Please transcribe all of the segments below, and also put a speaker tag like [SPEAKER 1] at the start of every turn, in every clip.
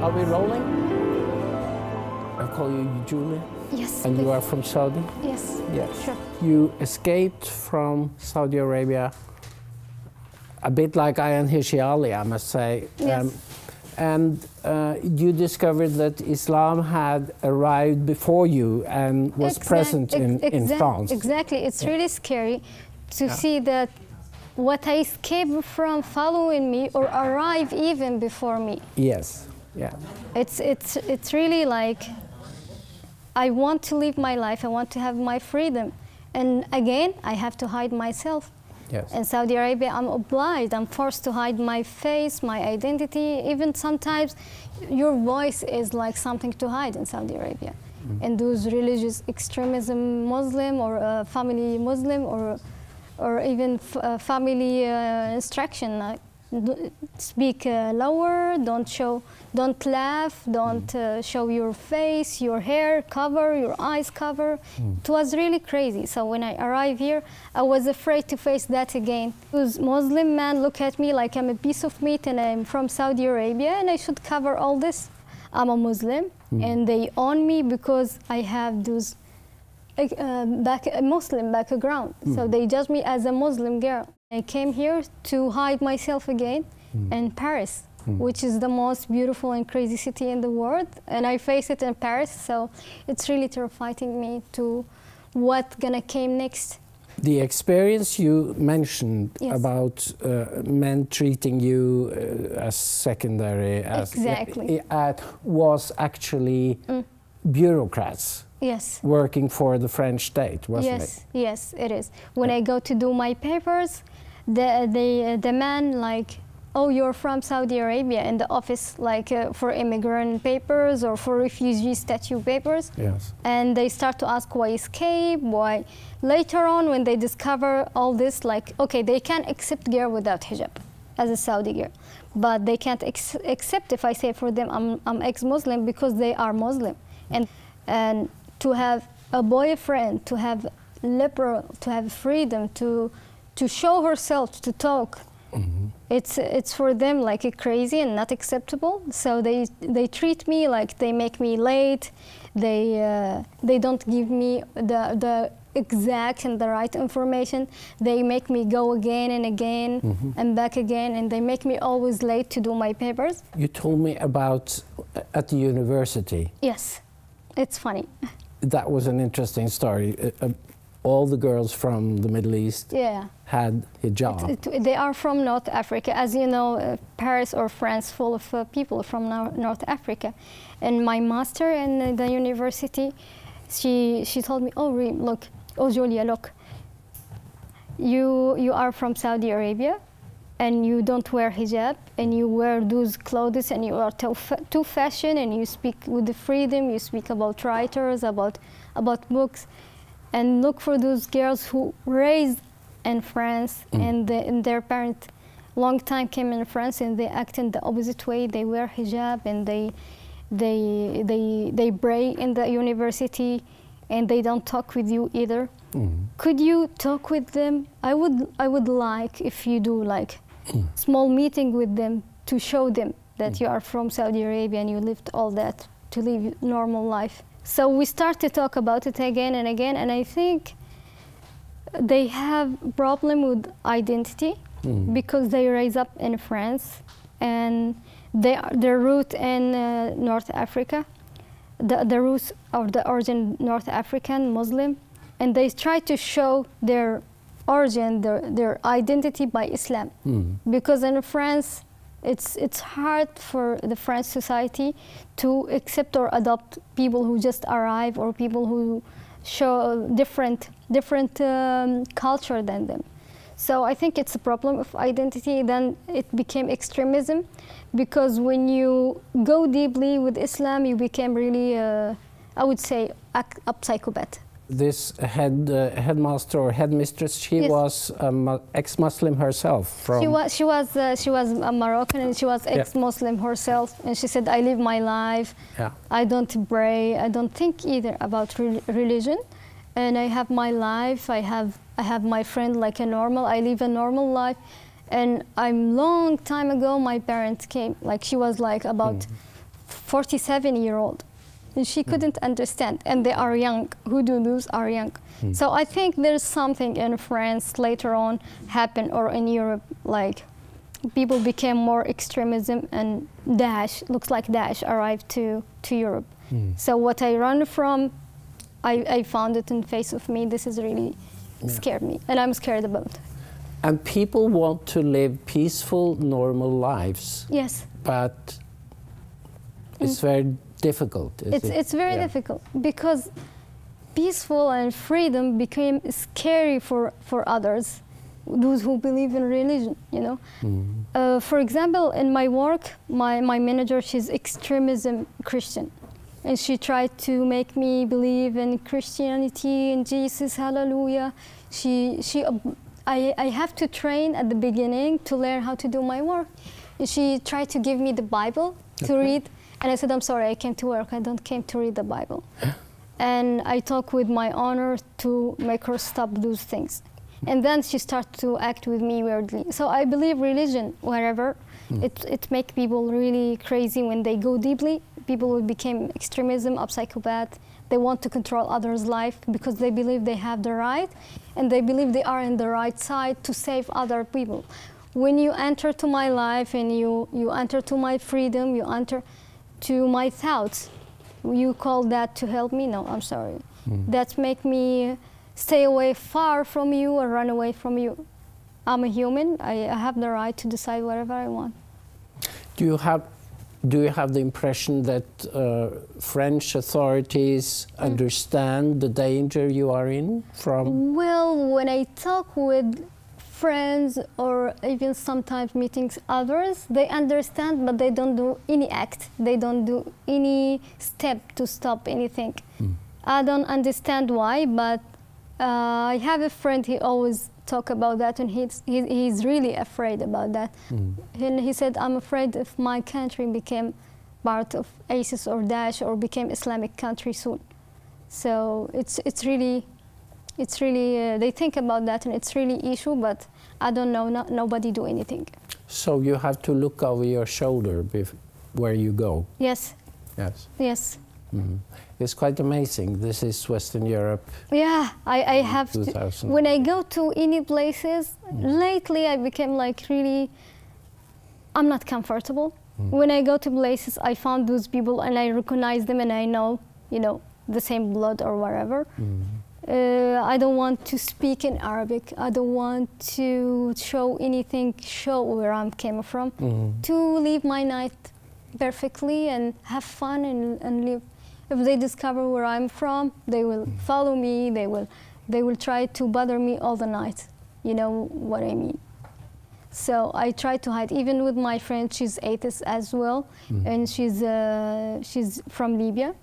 [SPEAKER 1] Are we rolling? I call you Julia.
[SPEAKER 2] Yes.
[SPEAKER 1] And you are from Saudi?
[SPEAKER 2] Yes.
[SPEAKER 1] Yes.
[SPEAKER 2] Sure.
[SPEAKER 1] You escaped from Saudi Arabia, a bit like Ayaan Hirsi Ali, I must say.
[SPEAKER 2] Yes.
[SPEAKER 1] And you discovered that Islam had arrived before you and was present in France.
[SPEAKER 2] Exactly. It's really scary to see that what I escaped from following me or arrive even before me.
[SPEAKER 1] Yes. Yeah.
[SPEAKER 2] It's really like I want to live my life. I want to have my freedom, and again I have to hide myself.
[SPEAKER 1] Yes.
[SPEAKER 2] In Saudi Arabia, I'm obliged. I'm forced to hide my face, my identity. Even sometimes, your voice is like something to hide in Saudi Arabia. And those religious extremism, Muslim or family Muslim, or even family instruction. Speak lower. Don't laugh. Don't show your face, your hair cover, your eyes cover. It was really crazy. So when I arrived here, I was afraid to face that again. Those Muslim men look at me like I'm a piece of meat and I'm from Saudi Arabia and I should cover all this. I'm a Muslim, and they own me because I have those Muslim background. So they judge me as a Muslim girl. I came here to hide myself again in Paris, which is the most beautiful and crazy city in the world. And I face it in Paris, so it's really terrifying me to what's gonna come next.
[SPEAKER 1] The experience you mentioned about men treating you as secondary, was actually bureaucrats.
[SPEAKER 2] Yes.
[SPEAKER 1] Working for the French state, wasn't it?
[SPEAKER 2] Yes, it is. When I go to do my papers, the man like, oh, you're from Saudi Arabia, in the office, like for immigrant papers or for refugee statute papers.
[SPEAKER 1] Yes.
[SPEAKER 2] And they start to ask why escape, why. Later on, when they discover all this, like, okay, they can accept girl without hijab as a Saudi girl, but they can't accept if I say for them I'm ex-Muslim because they are Muslim. And to have a boyfriend, to have liberal, to have freedom, to show herself, to talk, it's for them like a crazy and not acceptable. So they treat me like they make me late. They don't give me the exact and the right information. They make me go again and again and back again, and they make me always late to do my papers. You
[SPEAKER 1] told me about at the university.
[SPEAKER 2] Yes, it's funny.
[SPEAKER 1] That was an interesting story. All the girls from the Middle East had hijab.
[SPEAKER 2] They are from North Africa. As you know, Paris or France full of people from North Africa. And my master in the university, she told me, oh, Reem, look, oh, Julia, look, you are from Saudi Arabia, and you don't wear hijab, and you wear those clothes, and you are too fashion, and you speak with the freedom, you speak about writers, about books, and look for those girls who raised in France, and their parents long time came in France, and they act in the opposite way. They wear hijab, and they pray in the university, and they don't talk with you either. Could you talk with them? I would like if you do like small meeting with them to show them that you are from Saudi Arabia and you lived all that to live normal life. So we start to talk about it again and again, and I think they have problem with identity because they raise up in France and their root in North Africa, the roots of the origin North African Muslim, and they try to show their origin, their identity by Islam. Because in France, it's hard for the French society to accept or adopt people who just arrive or people who show different culture than them. So I think it's a problem of identity. Then it became extremism, because when you go deeply with Islam, you became really, I would say, a psychopath.
[SPEAKER 1] This headmaster or headmistress, she was ex-Muslim herself. She
[SPEAKER 2] was a Moroccan, and she was ex-Muslim herself. And she said, "I live my life. I don't pray. I don't think either about religion, and I have my life. I have my friend like a normal. I live a normal life." And long time ago, my parents came. Like she was like about 47-year-old. And she couldn't understand. And they are young. Who do those are young. So I think there's something in France later on happened, or in Europe, like people became more extremism, and Daesh, looks like Daesh arrived to Europe. So what I run from, I found it in face of me. This is really scared me, and I'm scared about it.
[SPEAKER 1] And people want to live peaceful, normal lives.
[SPEAKER 2] Yes.
[SPEAKER 1] But it's very difficult.
[SPEAKER 2] It's very difficult, because peaceful and freedom became scary for others, those who believe in religion, you know. For example, in my work, my manager, she's extremism Christian. And she tried to make me believe in Christianity, in Jesus, hallelujah. I have to train at the beginning to learn how to do my work. And she tried to give me the Bible to read. And I said, I'm sorry, I came to work. I don't came to read the Bible. And I talked with my owner to make her stop those things. And then she started to act with me weirdly. So I believe religion, wherever, it makes people really crazy when they go deeply. People will become extremism, a psychopath. They want to control others' life because they believe they have the right, and they believe they are in the right side to save other people. When you enter to my life and you enter to my freedom, you enter to my thoughts, you call that to help me? No, I'm sorry. That make me stay away far from you or run away from you. I'm a human. I have the right to decide whatever I want.
[SPEAKER 1] Do you have the impression that French authorities understand the danger you are in from?
[SPEAKER 2] Well, when I talk with friends or even sometimes meetings others, they understand, but they don't do any act. They don't do any step to stop anything. I don't understand why, but I have a friend, he always talk about that, and he's really afraid about that. And he said, I'm afraid if my country became part of ISIS or Daesh or became Islamic country soon. So it's really, they think about that, and it's really issue, but I don't know, nobody do anything.
[SPEAKER 1] So you have to look over your shoulder where you go?
[SPEAKER 2] Yes.
[SPEAKER 1] Yes.
[SPEAKER 2] Yes.
[SPEAKER 1] It's quite amazing. This is Western Europe.
[SPEAKER 2] Yeah, I have to. When I go to any places, lately I became like really, I'm not comfortable. When I go to places, I found those people and I recognize them and I know, you know, the same blood or whatever. I don't want to speak in Arabic. I don't want to show anything, show where I came from. To live my night perfectly and have fun and live. If they discover where I'm from, they will follow me. They will try to bother me all the night. You know what I mean? So I try to hide. Even with my friend, she's atheist as well, and she's from Libya,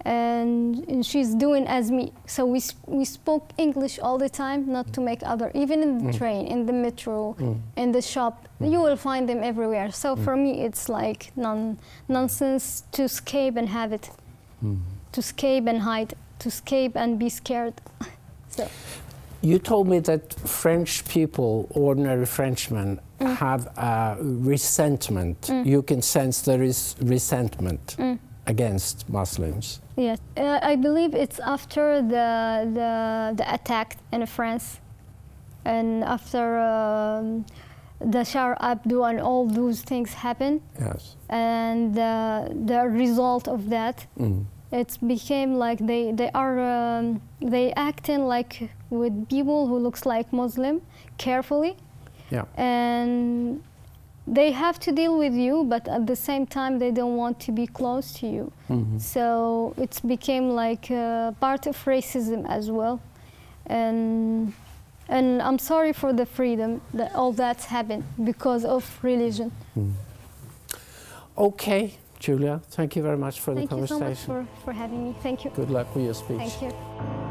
[SPEAKER 2] and she's doing as me. So we spoke English all the time, not to make other. Even in the train, in the metro, in the shop, you will find them everywhere. So for me, it's like nonsense to escape and have it. To escape and hide, to escape and be scared. So.
[SPEAKER 1] You told me that French people, ordinary Frenchmen, have resentment. You can sense there is resentment against Muslims.
[SPEAKER 2] Yes, I believe it's after the attack in France, and after the Shar Abdu and all those things happen. Yes. And the result of that, it became like they acting like with people who looks like Muslim carefully. Yeah. And they have to deal with you, but at the same time they don't want to be close to you. So it became like part of racism as well. And I'm sorry for the freedom that all that's happened because of religion.
[SPEAKER 1] Okay, Julia, thank you very much for the conversation.
[SPEAKER 2] Thank you so much for having me. Thank you.
[SPEAKER 1] Good luck with your speech.
[SPEAKER 2] Thank you.